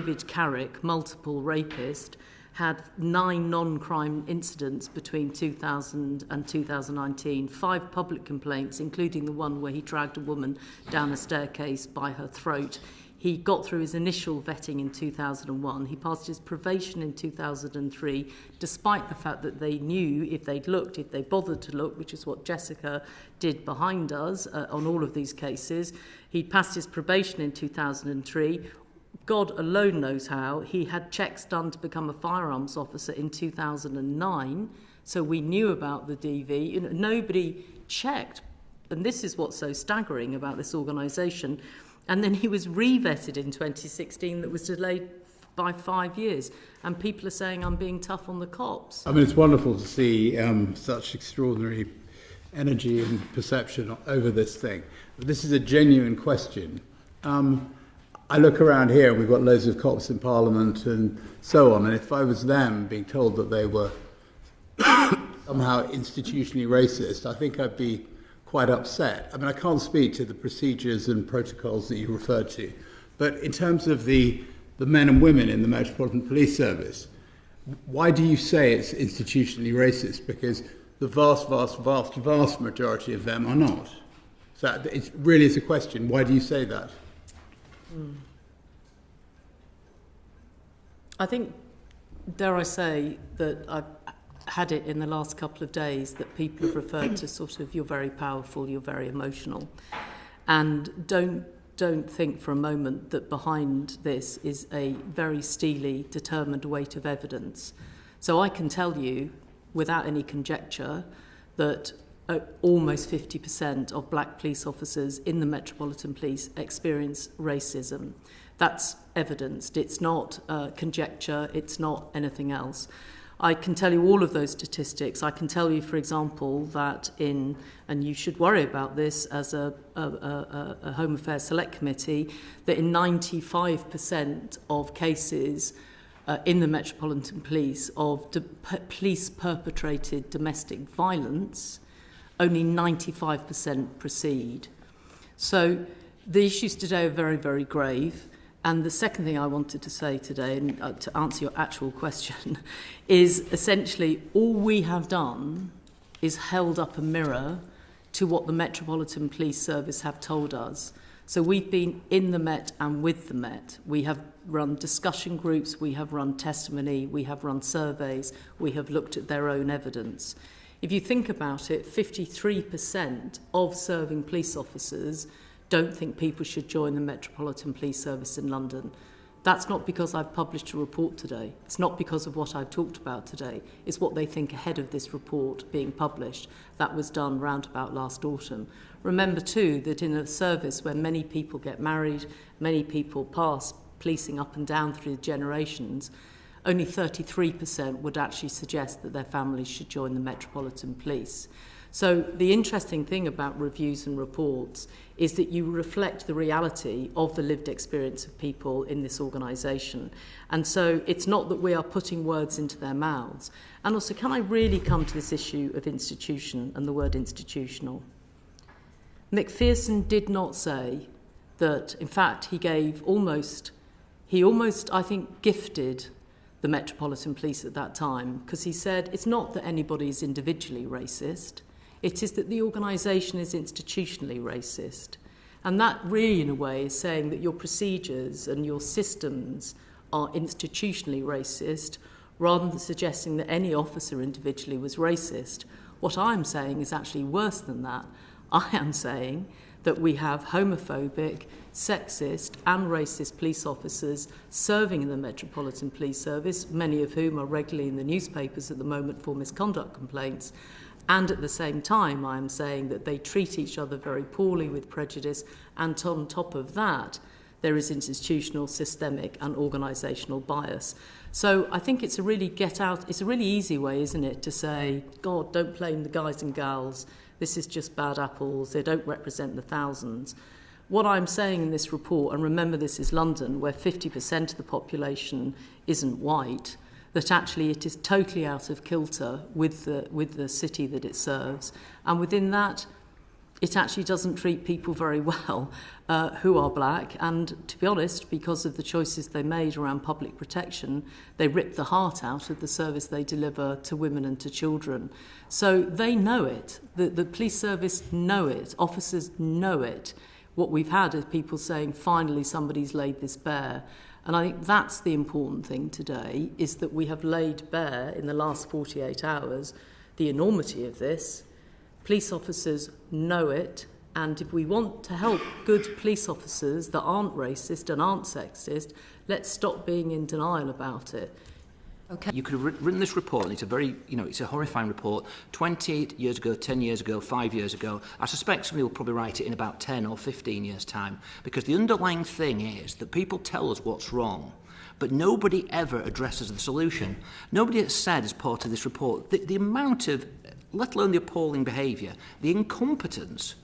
David Carrick, multiple rapist, had 9 non-crime incidents between 2000 and 2019, 5 public complaints, including the one where he dragged a woman down a staircase by her throat. He got through his initial vetting in 2001. He passed his probation in 2003, despite the fact that they knew if they'd looked, if they bothered to look, which is what Jessica did behind us on all of these cases. He passed his probation in 2003. God alone knows how. He had checks done to become a firearms officer in 2009, so we knew about the DV. You know, nobody checked, and this is what's so staggering about this organisation. And then he was re-vetted in 2016 that was delayed by 5 years. And people are saying I'm being tough on the cops. I mean, it's wonderful to see such extraordinary energy and perception over this thing. This is a genuine question. I look around here and we've got loads of cops in Parliament and so on, and if I was them being told that they were somehow institutionally racist, I think I'd be quite upset. I mean, I can't speak to the procedures and protocols that you referred to, but in terms of the men and women in the Metropolitan Police Service, why do you say it's institutionally racist? Because the vast majority of them are not. So it really is a question. Why do you say that? I think, dare I say, that I've had it in the last couple of days that people have referred to sort of, you're very powerful, you're very emotional. And don't think for a moment that behind this is a very steely, determined weight of evidence. So I can tell you, without any conjecture, that almost 50% of black police officers in the Metropolitan Police experience racism. That's evidenced. It's not conjecture. It's not anything else. I can tell you all of those statistics. I can tell you, for example, that and you should worry about this as a Home Affairs Select Committee, that in 95% of cases in the Metropolitan Police of police-perpetrated domestic violence, only 95% proceed. So the issues today are very, very grave. And the second thing I wanted to say today, and to answer your actual question, is essentially all we have done is held up a mirror to what the Metropolitan Police Service have told us. So we've been in the Met and with the Met. We have run discussion groups, we have run testimony, we have run surveys, we have looked at their own evidence. If you think about it, 53% of serving police officers don't think people should join the Metropolitan Police Service in London. That's not because I've published a report today. It's not because of what I've talked about today. It's what they think ahead of this report being published. That was done round about last autumn. Remember too that in a service where many people get married, many people pass policing up and down through generations, only 33% would actually suggest that their families should join the Metropolitan Police. So the interesting thing about reviews and reports is that you reflect the reality of the lived experience of people in this organisation. And so it's not that we are putting words into their mouths. And also, can I really come to this issue of institution and the word institutional? Macpherson did not say that, in fact, he almost, I think, gifted the Metropolitan Police at that time, because he said it's not that anybody is individually racist, it is that the organisation is institutionally racist. And that really, in a way, is saying that your procedures and your systems are institutionally racist, rather than suggesting that any officer individually was racist. What I'm saying is actually worse than that. I am saying that we have homophobic, sexist and racist police officers serving in the Metropolitan Police Service, many of whom are regularly in the newspapers at the moment for misconduct complaints. And at the same time, I am saying that they treat each other very poorly with prejudice, and on top of that, there is institutional, systemic and organisational bias. So I think it's a really easy way, isn't it, to say, God, don't blame the guys and gals, this is just bad apples, they don't represent the thousands. What I'm saying in this report, and remember this is London, where 50% of the population isn't white, that actually it is totally out of kilter with the city that it serves. And within that, it actually doesn't treat people very well who are black. And to be honest, because of the choices they made around public protection, they ripped the heart out of the service they deliver to women and to children. So they know it. The police service know it. Officers know it. What we've had is people saying, finally, somebody's laid this bare. And I think that's the important thing today, is that we have laid bare in the last 48 hours the enormity of this. Police officers know it, and if we want to help good police officers that aren't racist and aren't sexist, let's stop being in denial about it. Okay. You could have written this report, and it's a very, it's a horrifying report, 20 years ago, 10 years ago, 5 years ago. I suspect somebody will probably write it in about 10 or 15 years' time, because the underlying thing is that people tell us what's wrong, but nobody ever addresses the solution. Nobody has said, as part of this report, the amount of, let alone the appalling behaviour, the incompetence,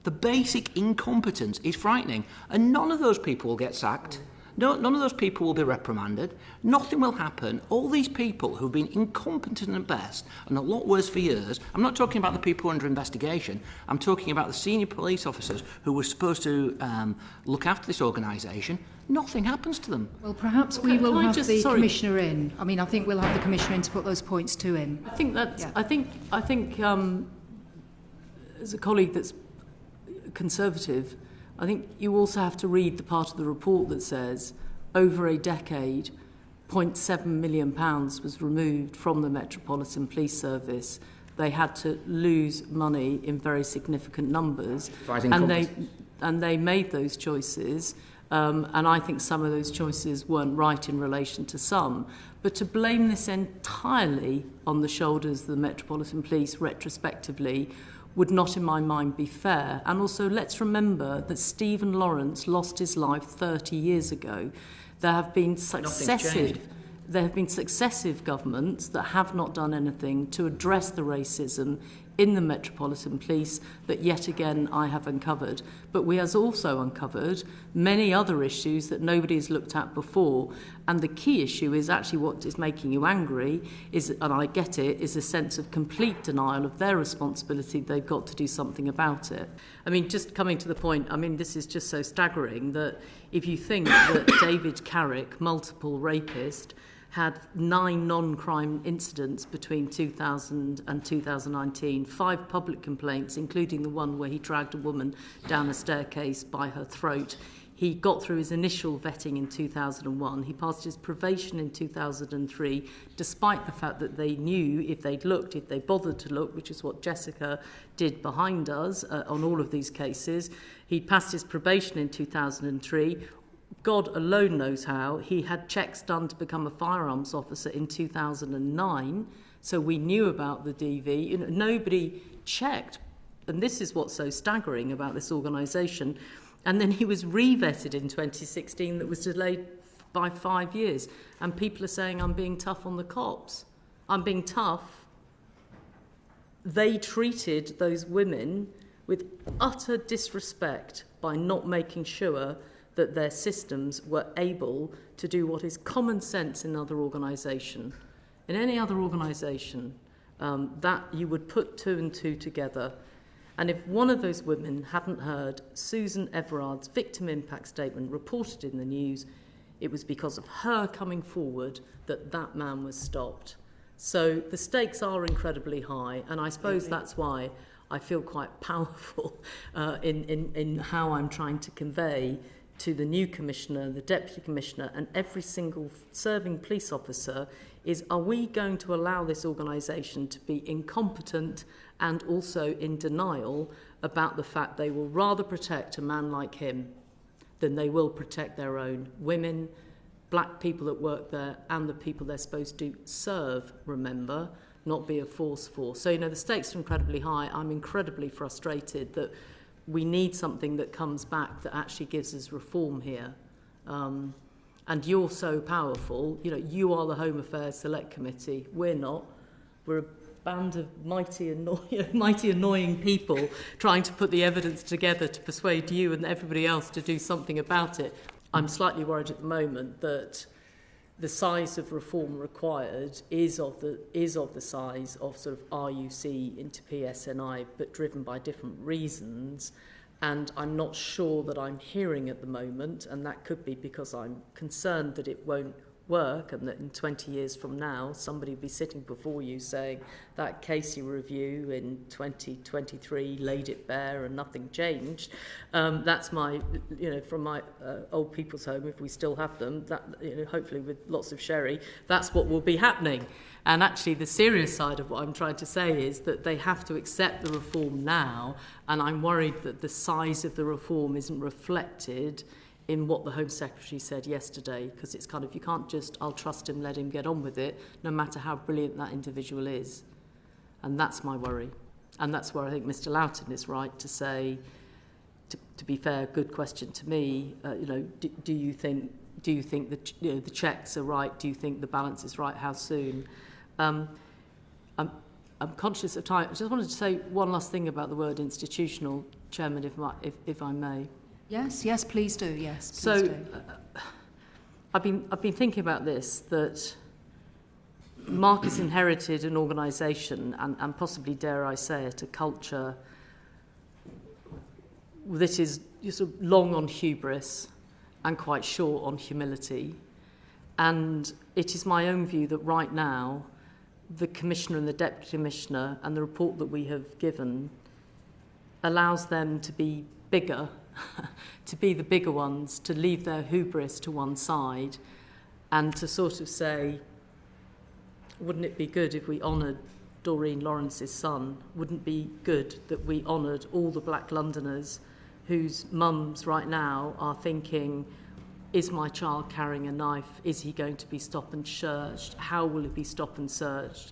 the basic incompetence is frightening. And none of those people will get sacked. None of those people will be reprimanded. Nothing will happen. All these people who've been incompetent at best, and a lot worse for years, I'm not talking about the people who are under investigation, I'm talking about the senior police officers who were supposed to look after this organisation. Nothing happens to them. Well, perhaps we will have the Commissioner in. I mean, I think we'll have the Commissioner in to put those points to him. I think that's. Yeah. I think as a colleague that's Conservative, I think you also have to read the part of the report that says over a decade, £0.7 million was removed from the Metropolitan Police Service. They had to lose money in very significant numbers, and they made those choices. And I think some of those choices weren't right in relation to some. But to blame this entirely on the shoulders of the Metropolitan Police retrospectively would not, in my mind, be fair. And also, let's remember that Stephen Lawrence lost his life 30 years ago. There have been successive governments that have not done anything to address the racism in the Metropolitan Police that yet again I have uncovered. But we have also uncovered many other issues that nobody has looked at before. And the key issue is actually what is making you angry, is, and I get it, is a sense of complete denial of their responsibility. They've got to do something about it. I mean, just coming to the point, I mean, this is just so staggering that if you think that David Carrick, multiple rapist, had 9 non-crime incidents between 2000 and 2019, 5 public complaints, including the one where he dragged a woman down a staircase by her throat. He got through his initial vetting in 2001. He passed his probation in 2003, despite the fact that they knew if they'd looked, if they bothered to look, which is what Jessica did behind us on all of these cases. He passed his probation in 2003. God alone knows how. He had checks done to become a firearms officer in 2009, so we knew about the DV. Nobody checked, and this is what's so staggering about this organisation. And then he was re-vetted in 2016 that was delayed by 5 years. And people are saying, I'm being tough on the cops. I'm being tough. They treated those women with utter disrespect by not making sure that their systems were able to do what is common sense in another organisation. In any other organisation, that you would put 2 and 2 together. And if one of those women hadn't heard Susan Everard's victim impact statement reported in the news, it was because of her coming forward that that man was stopped. So the stakes are incredibly high, and I suppose that's why I feel quite powerful in how I'm trying to convey to the new commissioner, the deputy commissioner, and every single serving police officer is, are we going to allow this organisation to be incompetent and also in denial about the fact they will rather protect a man like him than they will protect their own women, black people that work there, and the people they're supposed to serve, remember, not be a force for. So, the stakes are incredibly high. I'm incredibly frustrated that we need something that comes back that actually gives us reform here. And you're so powerful. You are the Home Affairs Select Committee. We're not. We're a band of mighty annoying people trying to put the evidence together to persuade you and everybody else to do something about it. I'm slightly worried at the moment that the size of reform required is of the size of sort of RUC into PSNI, but driven by different reasons. And I'm not sure that I'm hearing at the moment, and that could be because I'm concerned that it won't work and that in 20 years from now somebody will be sitting before you saying that Casey review in 2023 laid it bare and nothing changed. That's my, from my old people's home, if we still have them, that, hopefully with lots of sherry, that's what will be happening. And actually the serious side of what I'm trying to say is that they have to accept the reform now, and I'm worried that the size of the reform isn't reflected in what the Home Secretary said yesterday, because it's kind of, you can't just, I'll trust him, let him get on with it, no matter how brilliant that individual is. And that's my worry. And that's where I think Mr. Loughton is right to say, to be fair, good question to me, do you think that the checks are right? Do you think the balance is right? How soon? I'm conscious of time. I just wanted to say one last thing about the word institutional, Chairman, if I may. Yes, please do. Yes, please so, do. I've been thinking about this, that Mark has inherited an organisation and possibly, dare I say it, a culture that is sort of long on hubris and quite short on humility. And it is my own view that right now, the Commissioner and the Deputy Commissioner and the report that we have given allows them to be bigger, to be the bigger ones, to leave their hubris to one side and to sort of say, wouldn't it be good if we honoured Doreen Lawrence's son? Wouldn't it be good that we honoured all the Black Londoners whose mums right now are thinking, is my child carrying a knife? Is he going to be stopped and searched? How will he be stopped and searched?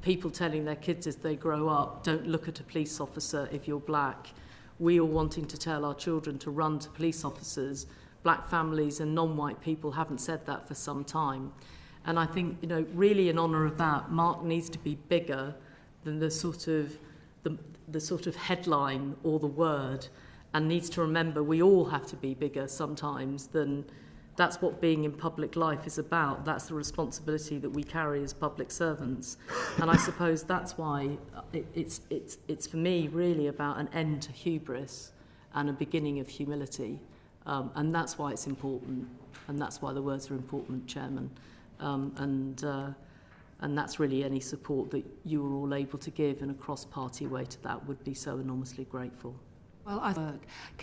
People telling their kids as they grow up, don't look at a police officer if you're black. We all wanting to tell our children to run to police officers. Black families and non-white people haven't said that for some time. And I think, really in honour of that, Mark needs to be bigger than the sort of headline or the word, and needs to remember we all have to be bigger sometimes than that's what being in public life is about. That's the responsibility that we carry as public servants. And I suppose that's why it's for me really about an end to hubris and a beginning of humility. And that's why it's important. And that's why the words are important, Chairman. And that's really any support that you were all able to give in a cross-party way to that would be so enormously grateful. Well,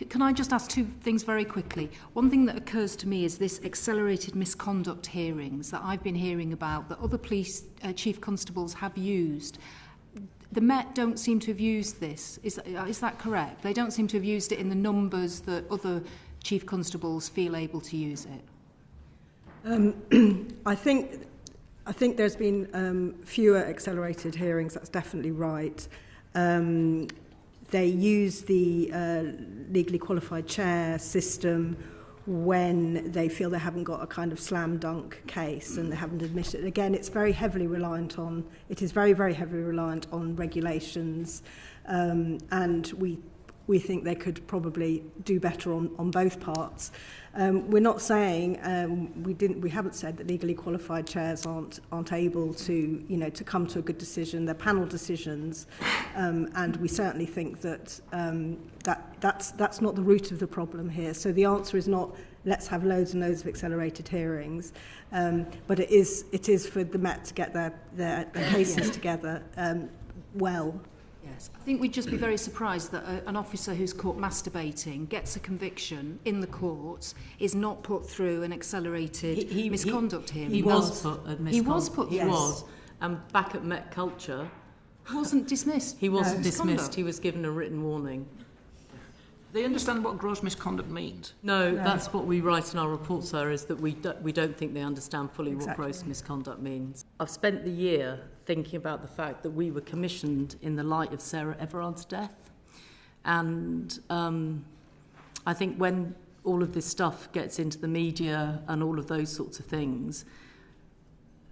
can I just ask two things very quickly? One thing that occurs to me is this accelerated misconduct hearings that I've been hearing about that other police chief constables have used. The Met don't seem to have used this. Is that correct? They don't seem to have used it in the numbers that other chief constables feel able to use it. I think there's been fewer accelerated hearings. That's definitely right. They use the legally qualified chair system when they feel they haven't got a kind of slam dunk case and they haven't admitted it. Again, it's very heavily reliant on, it is very, very heavily reliant on regulations, and we think they could probably do better on both parts. We're not saying we haven't said that legally qualified chairs aren't able to to come to a good decision. They're panel decisions, and we certainly think that that's not the root of the problem here. So the answer is not let's have loads and loads of accelerated hearings, but it is for the Met to get their cases together well. Yes, I think we'd just be very surprised that an officer who's caught masturbating gets a conviction in the courts, is not put through an accelerated misconduct hearing. He was put a misconduct. He was put. He was. And back at Met Culture, wasn't dismissed. He wasn't dismissed. He was given a written warning. They understand what gross misconduct means? No, that's what we write in our report, sir, is that we don't think they understand fully what gross misconduct means. I've spent the year thinking about the fact that we were commissioned in the light of Sarah Everard's death. And I think when all of this stuff gets into the media and all of those sorts of things,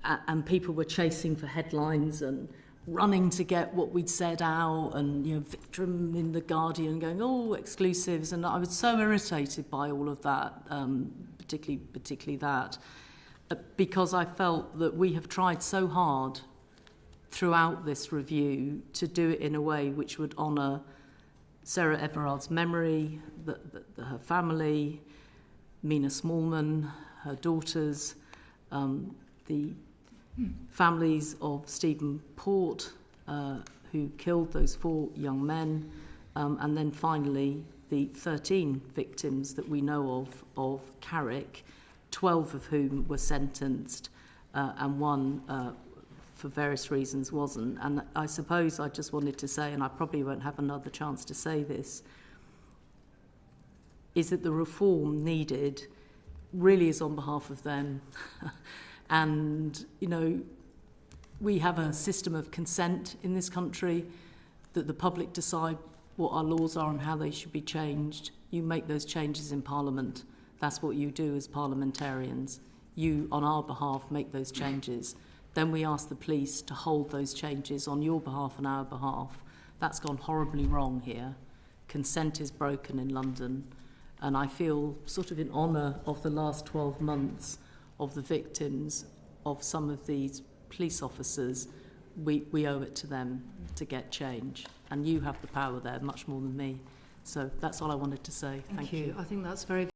and people were chasing for headlines and running to get what we'd said out, and Victram in the Guardian going, exclusives, and I was so irritated by all of that, particularly that. because I felt that we have tried so hard throughout this review to do it in a way which would honour Sarah Everard's memory, her family, Mina Smallman, her daughters, the families of Stephen Port, who killed those 4 young men, and then finally the 13 victims that we know of Carrick, 12 of whom were sentenced, and one for various reasons wasn't. And I suppose I just wanted to say, and I probably won't have another chance to say this, is that the reform needed really is on behalf of them. And, you know, we have a system of consent in this country, that the public decide what our laws are and how they should be changed. You make those changes in Parliament. That's what you do as parliamentarians. You, on our behalf, make those changes. Then we ask the police to hold those changes on your behalf and our behalf. That's gone horribly wrong here. Consent is broken in London. And I feel, sort of in honour of the last 12 months of the victims of some of these police officers, we owe it to them to get change. And you have the power there much more than me. So that's all I wanted to say. Thank you. I think that's very